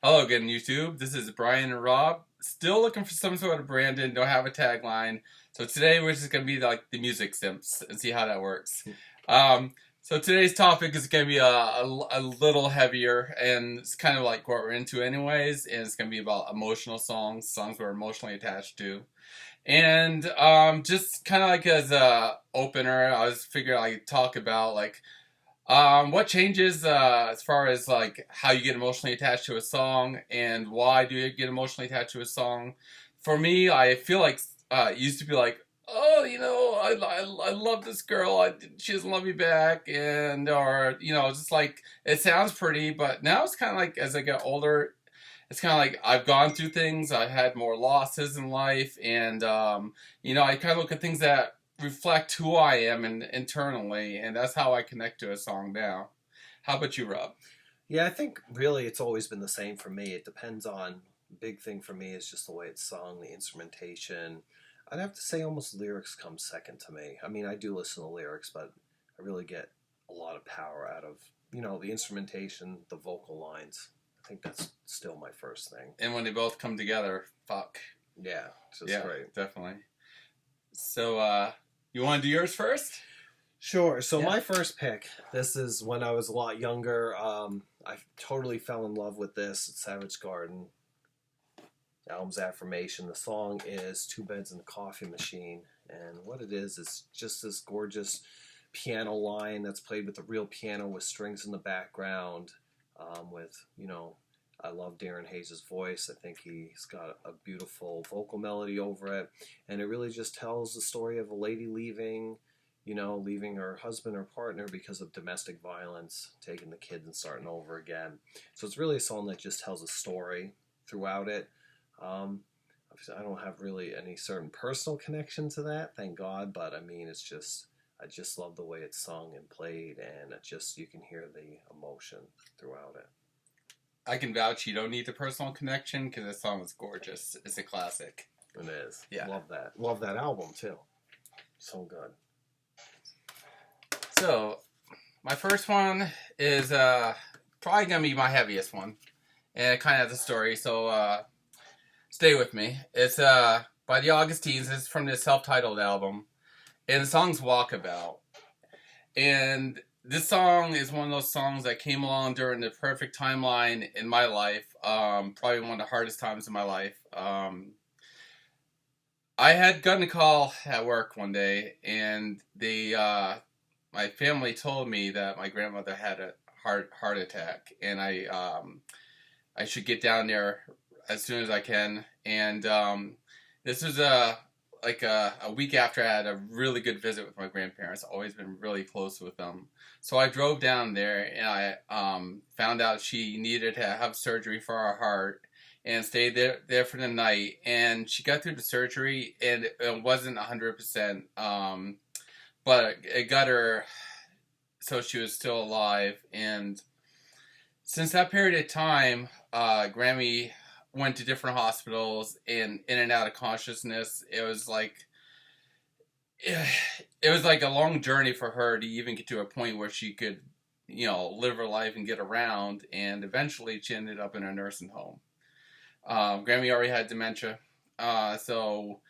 Hello again, YouTube. This is Brian and Rob. Still looking for some sort of branding. Don't have a tagline. So today we're just gonna be like the music simps and see how that works. Um, so today's topic is gonna be a little heavier, and it's kind of like what we're into anyways. And it's gonna be about emotional songs, songs we're emotionally attached to. And just kind of like as a opener, I was figuring I'd talk about like what changes as far as like how you get emotionally attached to a song and why do you get emotionally attached to a song? For me, I feel like it used to be like, oh, I love this girl. She doesn't love me back, and or just like it sounds pretty, but now it's kind of like as I get older, it's kind of like I've gone through things. I had more losses in life, and I kind of look at things that reflect who I am internally, and that's how I connect to a song now. How about you, Rob? Yeah, I think really it's always been the same for me. It depends on, big thing for me is just the way it's sung, the instrumentation. I'd have to say almost lyrics come second to me. I mean, I do listen to lyrics, but I really get a lot of power out of, the instrumentation, the vocal lines. I think that's still my first thing. And when they both come together, fuck. Yeah, it's just Yeah, great. definitely. So, you want to do yours first? Sure. So Yeah. my first pick, this is when I was a lot younger. I totally fell in love with this. It's Savage Garden. Album's Affirmation. The song is Two Beds and a Coffee Machine. And what it is just this gorgeous piano line that's played with a real piano with strings in the background. I love Darren Hayes' voice. I think he's got a beautiful vocal melody over it. And it really just tells the story of a lady leaving her husband or partner because of domestic violence, taking the kids and starting over again. So it's really a song that just tells a story throughout it. I don't have really any certain personal connection to that, thank God, but I mean, I just love the way it's sung and played, and you can hear the emotion throughout it. I can vouch you don't need the personal connection because this song is gorgeous. It's a classic. It is. Yeah. Love that. Love that album, too. So good. So, my first one is probably going to be my heaviest one. And it kind of has a story, so stay with me. It's by the Augustines. It's from the self-titled album. And the song's Walkabout. And this song is one of those songs that came along during the perfect timeline in my life. Probably one of the hardest times in my life. I had gotten a call at work one day, and my family told me that my grandmother had a heart attack, and I should get down there as soon as I can. And this was a week after I had a really good visit with my grandparents. Always been really close with them. So I drove down there, and I found out she needed to have surgery for her heart, and stayed there for the night. And she got through the surgery, and it wasn't 100%, but it got her so she was still alive. And since that period of time, Grammy went to different hospitals and in and out of consciousness. It was like a long journey for her to even get to a point where she could, live her life and get around. And eventually, she ended up in a nursing home. Grammy already had dementia, so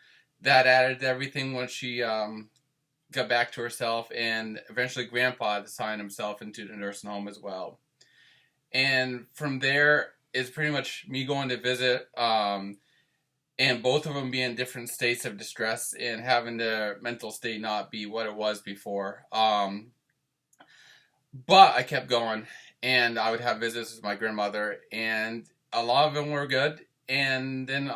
that added to everything when she got back to herself. And eventually, Grandpa assigned himself into the nursing home as well. And from there, it's pretty much me going to visit, and both of them being in different states of distress and having their mental state not be what it was before. But I kept going, and I would have visits with my grandmother, and a lot of them were good. And then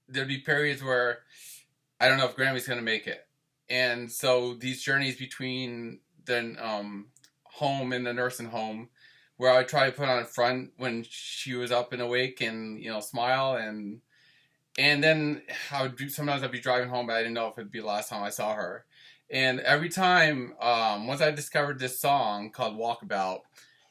there'd be periods where I don't know if Grammy's going to make it. And so these journeys between the home and the nursing home, where I would try to put on a front when she was up and awake and, smile. And then sometimes I'd be driving home, but I didn't know if it'd be the last time I saw her. And every time, once I discovered this song called Walkabout,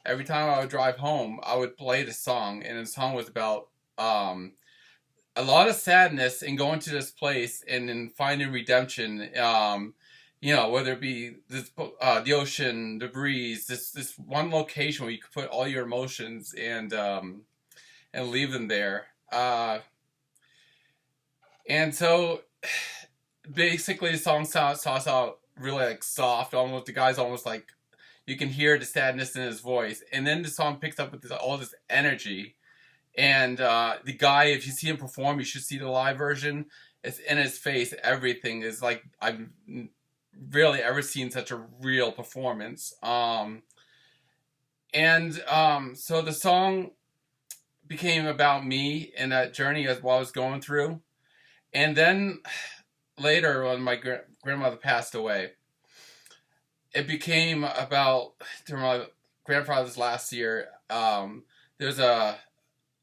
every time I would drive home, I would play the song. And the song was about a lot of sadness and going to this place and then finding redemption. Whether it be the ocean, the breeze, this one location where you could put all your emotions. And and leave them there. And so basically the song starts out really like soft, almost the guy's almost like you can hear the sadness in his voice, and then the song picks up with all this energy. And the guy, if you see him perform, you should see the live version. It's in his face. Everything is like I've really ever seen such a real performance. So the song became about me and that journey as what I was going through. And then later, when my grandmother passed away, it became about during my grandfather's last year. There's a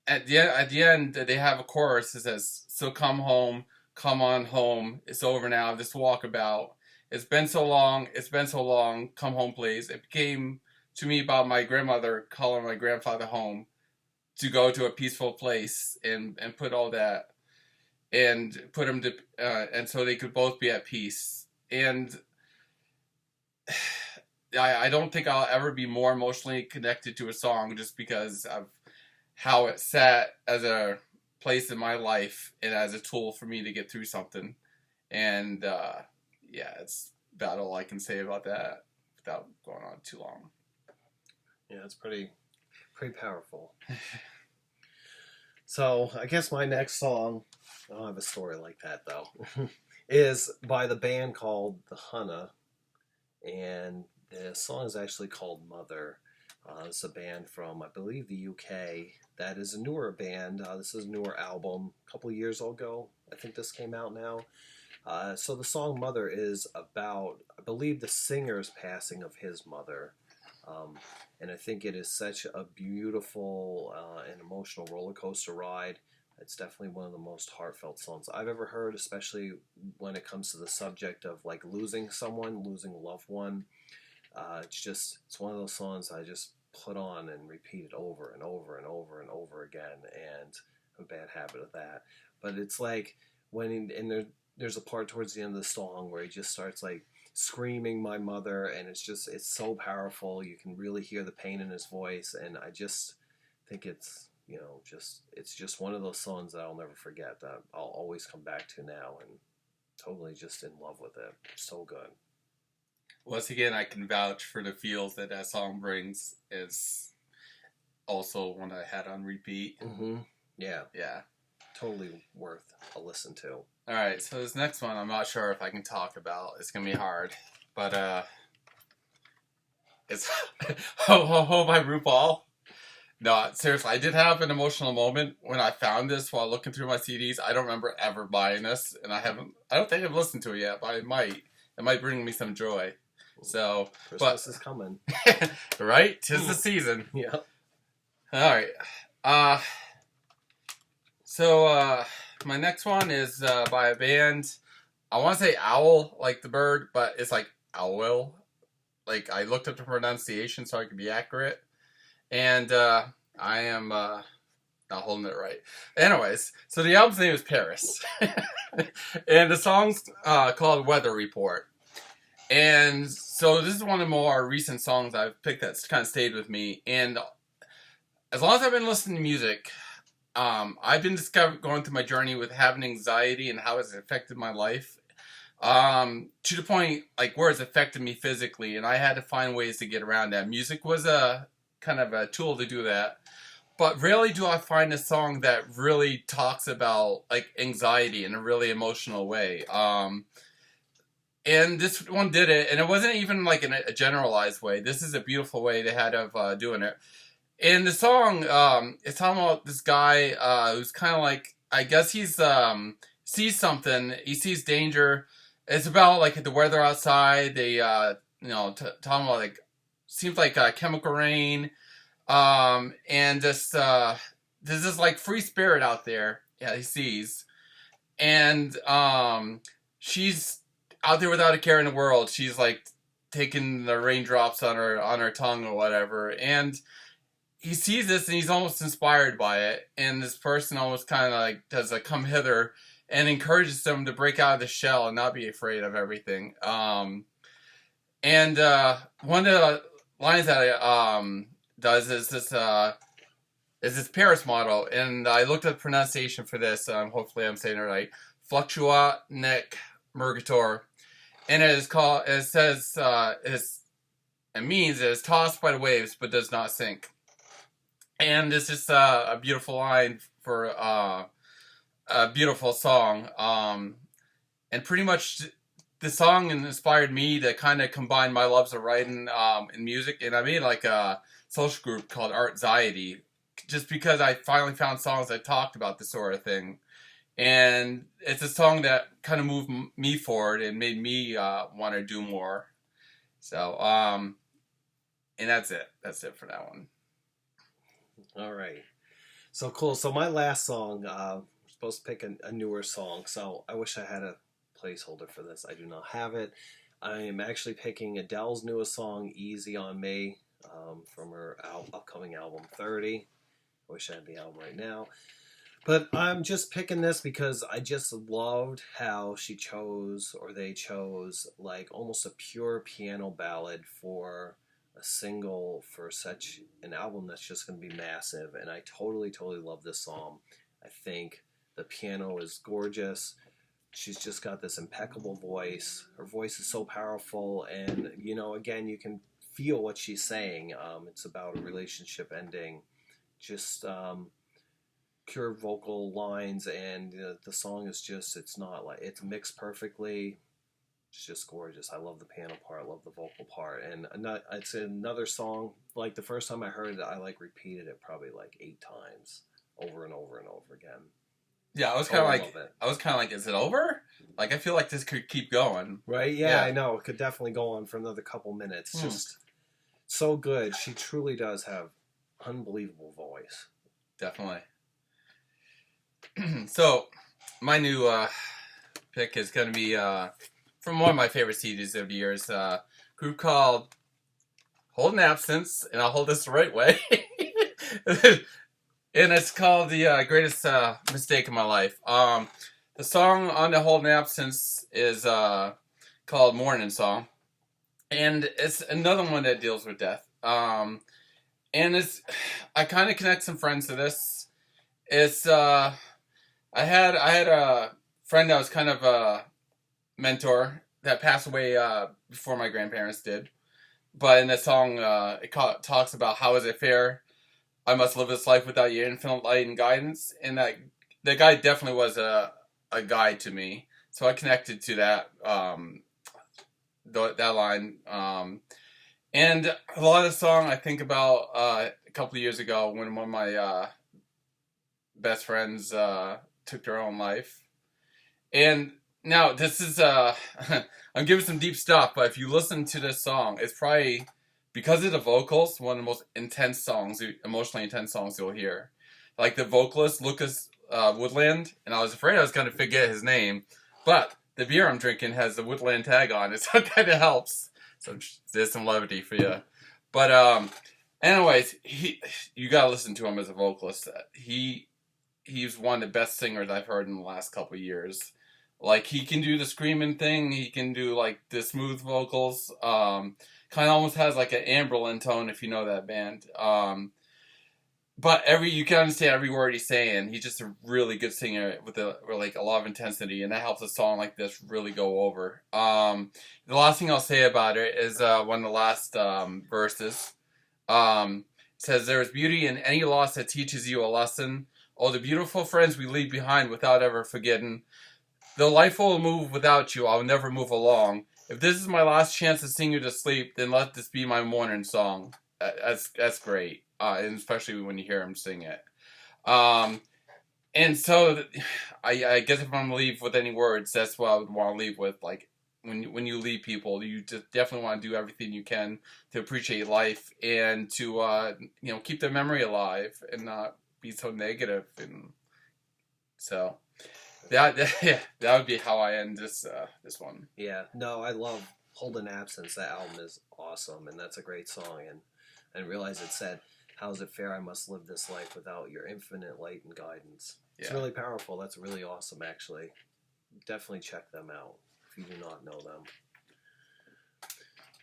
at the end they have a chorus that says, "So come home, come on home. It's over now. This walkabout. It's been so long. It's been so long. Come home, please." It became to me about my grandmother calling my grandfather home to go to a peaceful place and put all that and put him to and so they could both be at peace. And I don't think I'll ever be more emotionally connected to a song just because of how it sat as a place in my life and as a tool for me to get through something. And yeah, it's about all I can say about that without going on too long. Yeah, it's pretty powerful. So I guess my next song, I don't have a story like that though, is by the band called the Hunna, and the song is actually called Mother. It's a band from, I believe, the UK. That is a newer band. This is a newer album, a couple of years ago. I think this came out now. So the song Mother is about, I believe, the singer's passing of his mother. And I think it is such a beautiful and emotional roller coaster ride. It's definitely one of the most heartfelt songs I've ever heard, especially when it comes to the subject of like losing someone, losing a loved one. It's one of those songs I just put on and repeat it over and over and over and over again, and I'm a bad habit of that. But it's like there's a part towards the end of the song where he just starts like screaming my mother, and it's so powerful. You can really hear the pain in his voice, and I just think it's just one of those songs that I'll never forget, that I'll always come back to now, and totally just in love with it. So good. Once again, I can vouch for the feels that song brings. Is also one I had on repeat. Mm-hmm. Yeah. Yeah. Totally worth a listen to. Alright, so this next one I'm not sure if I can talk about. It's gonna be hard. But it's Ho Ho Ho by RuPaul. No, seriously, I did have an emotional moment when I found this while looking through my CDs. I don't remember ever buying this, and I don't think I've listened to it yet, but I might. It might bring me some joy. So, Christmas is coming. Right? 'Tis the season. Yeah. Alright. So my next one is by a band. I want to say owl, like the bird, but it's like OWEL. Like, I looked up the pronunciation so I could be accurate. And I am not holding it right. Anyways, so the album's name is Paris. And the song's called Weather Report. And so this is one of the more recent songs I've picked that's kind of stayed with me. And as long as I've been listening to music, I've been going through my journey with having anxiety and how it's affected my life. To the point like where it's affected me physically, and I had to find ways to get around that. Music was a kind of a tool to do that. But rarely do I find a song that really talks about like anxiety in a really emotional way. And this one did it, and it wasn't even like in a generalized way. This is a beautiful way they had of doing it. And the song, it's talking about this guy who's kind of like, I guess he's sees something. He sees danger. It's about like the weather outside. They, talking about like seems like chemical rain, and just there's this like free spirit out there. Yeah, he sees, and she's out there without a care in the world. She's like taking the raindrops on her tongue or whatever, and he sees this and he's almost inspired by it. And this person almost kind of like does a come hither and encourages them to break out of the shell and not be afraid of everything. And one of the lines that it does is this, is this Paris model, and I looked at the pronunciation for this. Hopefully, I'm saying it right. Fluctua nec mergator, and it is called. It says it means it is tossed by the waves, but does not sink. And this is a beautiful line for a beautiful song. And pretty much the song inspired me to kind of combine my loves of writing and music. And I made like a social group called Artxiety, just because I finally found songs that talked about this sort of thing. And it's a song that kind of moved me forward and made me want to do more. So, and that's it. That's it for that one. All right. So cool. So my last song, we're supposed to pick a newer song. So I wish I had a placeholder for this. I do not have it. I am actually picking Adele's newest song, Easy on Me, from her upcoming album 30. I wish I had the album right now. But I'm just picking this because I just loved how they chose like almost a pure piano ballad for a single for such an album that's just going to be massive. And I totally love this song. I think the piano is gorgeous. She's just got this impeccable voice. Her voice is so powerful, and again, you can feel what she's saying. It's about a relationship ending. Just pure vocal lines, and the song is it's it's mixed perfectly. It's just gorgeous. I love the piano part, I love the vocal part, and it's another song, like the first time I heard it, I repeated it probably 8 times over and over and over again. Yeah, I was kind of like, is it over? Like, I feel like this could keep going. Right? Yeah, I know. It could definitely go on for another couple minutes. Just so good. She truly does have unbelievable voice. Definitely. So, my new pick is going to be from one of my favorite CDs of the years, a group called Holding Absence, and I'll hold this the right way. And it's called The Greatest Mistake of My Life. The song on the Holding Absence is called Mourning Song. And it's another one that deals with death. And I kind of connect some friends to this. It's I had a friend that was kind of a mentor that passed away before my grandparents did. But in the song, it talks about how is it fair I must live this life without your infinite light and guidance. And that guy definitely was a guide to me. So I connected to that that line. And a lot of the song I think about a couple of years ago when one of my best friends took their own life. And now this is I'm giving some deep stuff, but if you listen to this song, it's probably, because of the vocals, one of the most emotionally intense songs you'll hear. Like the vocalist, Lucas Woodland, and I was afraid I was going to forget his name, but the beer I'm drinking has the Woodland tag on it, so it kind of helps. So there's some levity for you. But anyways, you got to listen to him as a vocalist. He's one of the best singers I've heard in the last couple of years. Like, he can do the screaming thing, he can do like the smooth vocals. Kind of almost has like an Amberlin tone, if you know that band. But you can understand every word he's saying. He's just a really good singer with a lot of intensity, and that helps a song like this really go over. The last thing I'll say about it is one of the last verses. Says, "There is beauty in any loss that teaches you a lesson. Oh, the beautiful friends we leave behind without ever forgetting. Though life will move without you, I'll never move along. If this is my last chance to sing you to sleep, then let this be my mourning song." That's great, and especially when you hear him sing it. And so, I guess if I'm gonna leave with any words, that's what I would want to leave with. Like, when you leave people, you just definitely want to do everything you can to appreciate life and to keep their memory alive and not be so negative. And so that would be how I end this one. Yeah, no, I love Holding Absence. That album is awesome, and that's a great song. And I realize it said, "How is it fair I must live this life without your infinite light and guidance?" It's really powerful. That's really awesome, actually. Definitely check them out if you do not know them.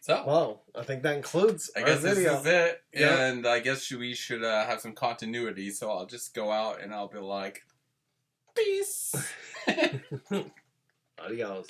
So, well, I think that includes I our guess this video. is it. Yep. And I guess we should have some continuity. So I'll just go out and I'll be like, peace. Adios.